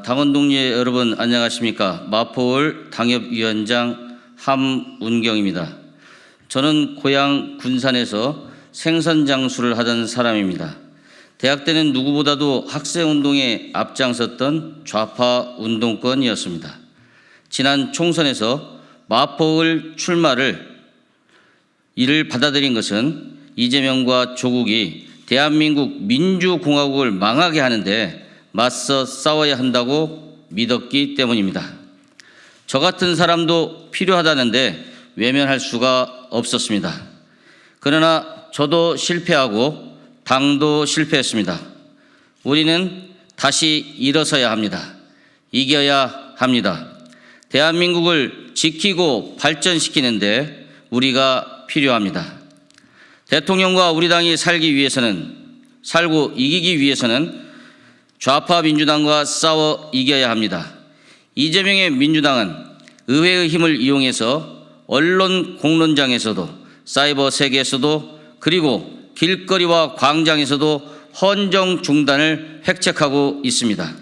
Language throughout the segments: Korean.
당원 동지 여러분 안녕하십니까. 마포을 당협위원장 함운경입니다. 저는 고향 군산에서 생선 장수를 하던 사람입니다. 대학 때는 누구보다도 학생운동에 앞장섰던 좌파 운동권이었습니다. 지난 총선에서 마포을 출마를 이를 받아들인 것은 이재명과 조국이 대한민국 민주공화국을 망하게 하는데 맞서 싸워야 한다고 믿었기 때문입니다. 저 같은 사람도 필요하다는데 외면할 수가 없었습니다. 그러나 저도 실패하고 당도 실패했습니다. 우리는 다시 일어서야 합니다. 이겨야 합니다. 대한민국을 지키고 발전시키는데 우리가 필요합니다. 대통령과 우리 당이 살고 이기기 위해서는 좌파 민주당과 싸워 이겨야 합니다. 이재명의 민주당은 의회의 힘을 이용해서 언론 공론장에서도 사이버 세계에서도 그리고 길거리와 광장에서도 헌정 중단을 획책하고 있습니다.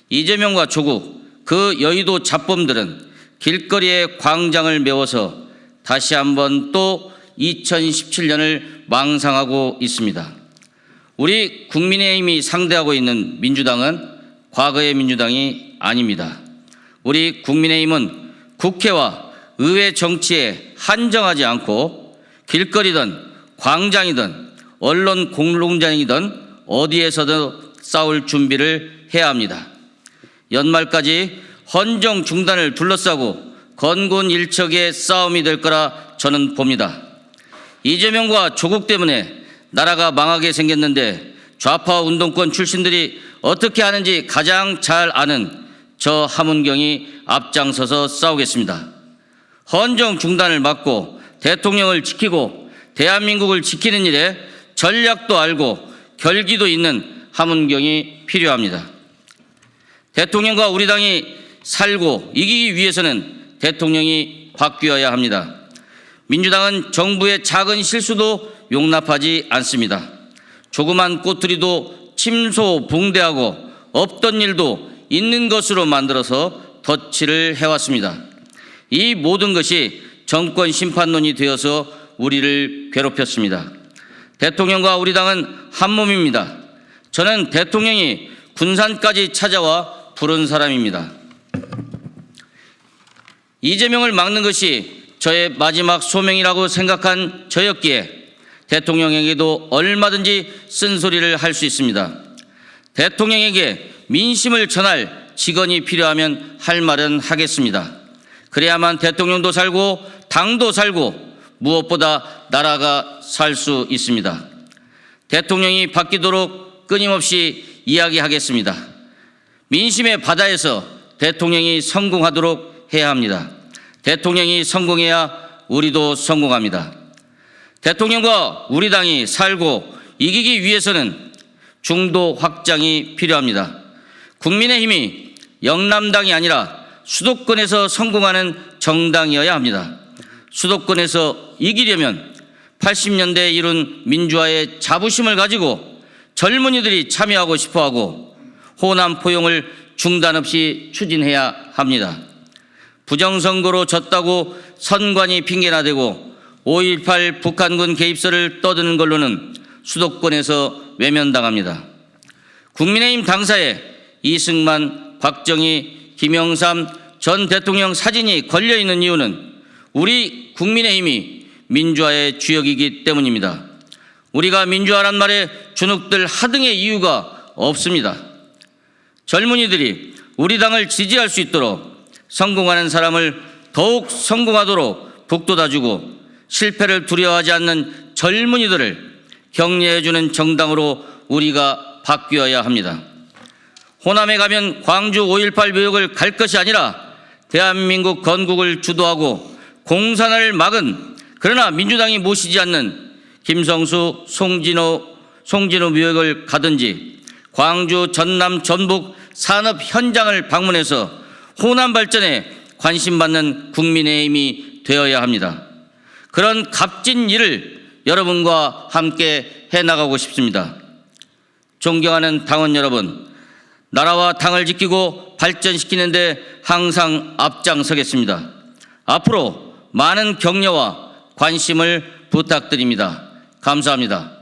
이재명과 조국, 그 여의도 잡범들은 길거리의 광장을 메워서 다시 한번 또 2017년을 망상하고 있습니다. 우리 국민의힘이 상대하고 있는 민주당은 과거의 민주당이 아닙니다. 우리 국민의힘은 국회와 의회 정치에 한정하지 않고 길거리든 광장이든 언론 공론장이든 어디에서든 싸울 준비를 해야 합니다. 연말까지 헌정 중단을 둘러싸고 건곤일척의 싸움이 될 거라 저는 봅니다. 이재명과 조국 때문에 나라가 망하게 생겼는데 좌파 운동권 출신들이 어떻게 하는지 가장 잘 아는 저 함운경이 앞장서서 싸우겠습니다. 헌정 중단을 막고 대통령을 지키고 대한민국을 지키는 일에 전략도 알고 결기도 있는 함운경이 필요합니다. 대통령과 우리 당이 살고 이기기 위해서는 대통령이 바뀌어야 합니다. 민주당은 정부의 작은 실수도 용납하지 않습니다. 조그만 꼬투리도 침소봉대하고 없던 일도 있는 것으로 만들어서 덧칠을 해왔습니다. 이 모든 것이 정권 심판론이 되어서 우리를 괴롭혔습니다. 대통령과 우리 당은 한 몸입니다. 저는 대통령이 군산까지 찾아와 부른 사람입니다. 이재명을 막는 것이 저의 마지막 소명이라고 생각한 저였기에 대통령에게도 얼마든지 쓴소리를 할 수 있습니다. 대통령에게 민심을 전할 직원이 필요하면 할 말은 하겠습니다. 그래야만 대통령도 살고 당도 살고 무엇보다 나라가 살 수 있습니다. 대통령이 바뀌도록 끊임없이 이야기하겠습니다. 민심의 바다에서 대통령이 성공하도록 해야 합니다. 대통령이 성공해야 우리도 성공합니다. 대통령과 우리 당이 살고 이기기 위해서는 중도 확장이 필요합니다. 국민의힘이 영남당이 아니라 수도권에서 성공하는 정당이어야 합니다. 수도권에서 이기려면 80년대에 이룬 민주화의 자부심을 가지고 젊은이들이 참여하고 싶어하고 호남 포용을 중단 없이 추진해야 합니다. 부정선거로 졌다고 선관위 핑계나 대고 5.18 북한군 개입설을 떠드는 걸로는 수도권에서 외면당합니다. 국민의힘 당사에 이승만, 박정희, 김영삼 전 대통령 사진이 걸려있는 이유는 우리 국민의힘이 민주화의 주역이기 때문입니다. 우리가 민주화란 말에 주눅들 하등의 이유가 없습니다. 젊은이들이 우리 당을 지지할 수 있도록 성공하는 사람을 더욱 성공하도록 북돋아주고 실패를 두려워하지 않는 젊은이들을 격려해주는 정당으로 우리가 바뀌어야 합니다. 호남에 가면 광주 5.18 묘역을 갈 것이 아니라 대한민국 건국을 주도하고 공산화를 막은 그러나 민주당이 모시지 않는 김성수, 송진호 묘역을 가든지 광주, 전남, 전북 산업 현장을 방문해서 호남 발전에 관심받는 국민의힘이 되어야 합니다. 그런 값진 일을 여러분과 함께 해나가고 싶습니다. 존경하는 당원 여러분, 나라와 당을 지키고 발전시키는 데 항상 앞장서겠습니다. 앞으로 많은 격려와 관심을 부탁드립니다. 감사합니다.